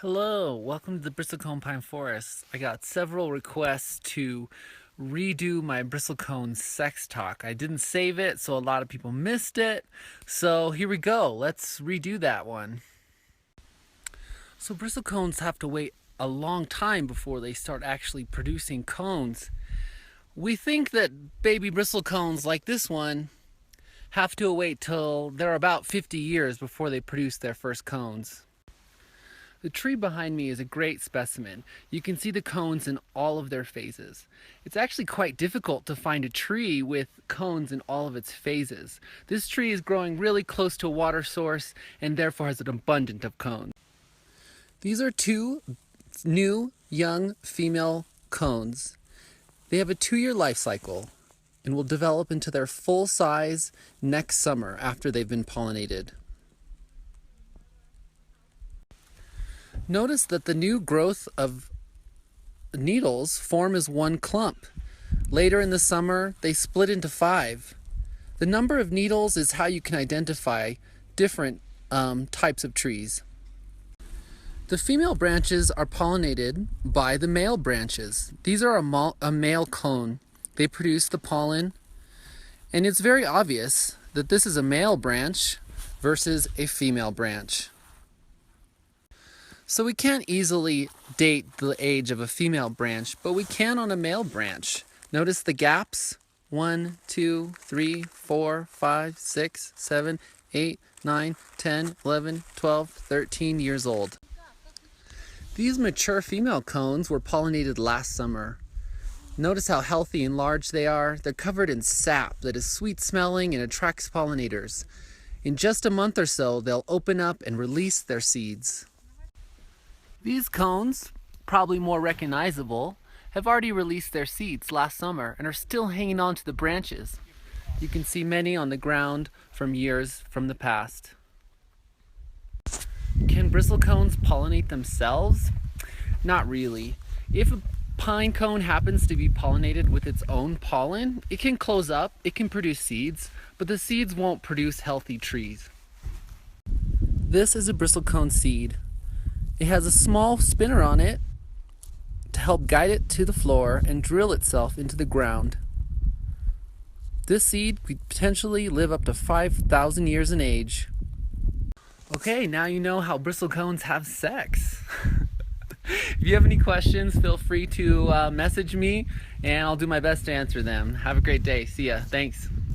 Hello, welcome to the Bristlecone Pine Forest. I got several requests to redo my Bristlecone sex talk. I didn't save it, so a lot of people missed it. So here we go. Let's redo that one. So bristlecones have to wait a long time before they start actually producing cones. We think that baby bristlecones like this one have to wait till they're about 50 years before they produce their first cones. The tree behind me is a great specimen. You can see the cones in all of their phases. It's actually quite difficult to find a tree with cones in all of its phases. This tree is growing really close to a water source and therefore has an abundance of cones. These are two new young female cones. They have a 2-year life cycle and will develop into their full size next summer after they've been pollinated. Notice that the new growth of needles form as one clump. Later in the summer, they split into 5. The number of needles is how you can identify different types of trees. The female branches are pollinated by the male branches. These are a male cone. They produce the pollen, and it's very obvious that this is a male branch versus a female branch. So we can't easily date the age of a female branch, but we can on a male branch. Notice the gaps: 1, 2, 3, 4, 5, 6, 7, 8, 9, 10, 11, 12, 13 years old. These mature female cones were pollinated last summer. Notice how healthy and large they are. They're covered in sap that is sweet smelling and attracts pollinators. In just a month or so, they'll open up and release their seeds. These cones, probably more recognizable, have already released their seeds last summer and are still hanging on to the branches. You can see many on the ground from years from the past. Can bristlecones pollinate themselves? Not really. If a pine cone happens to be pollinated with its own pollen, it can close up, it can produce seeds, but the seeds won't produce healthy trees. This is a bristlecone seed. It has a small spinner on it to help guide it to the floor and drill itself into the ground. This seed could potentially live up to 5,000 years in age. Okay, now you know how bristlecones have sex. If you have any questions, feel free to message me and I'll do my best to answer them. Have a great day. See ya. Thanks.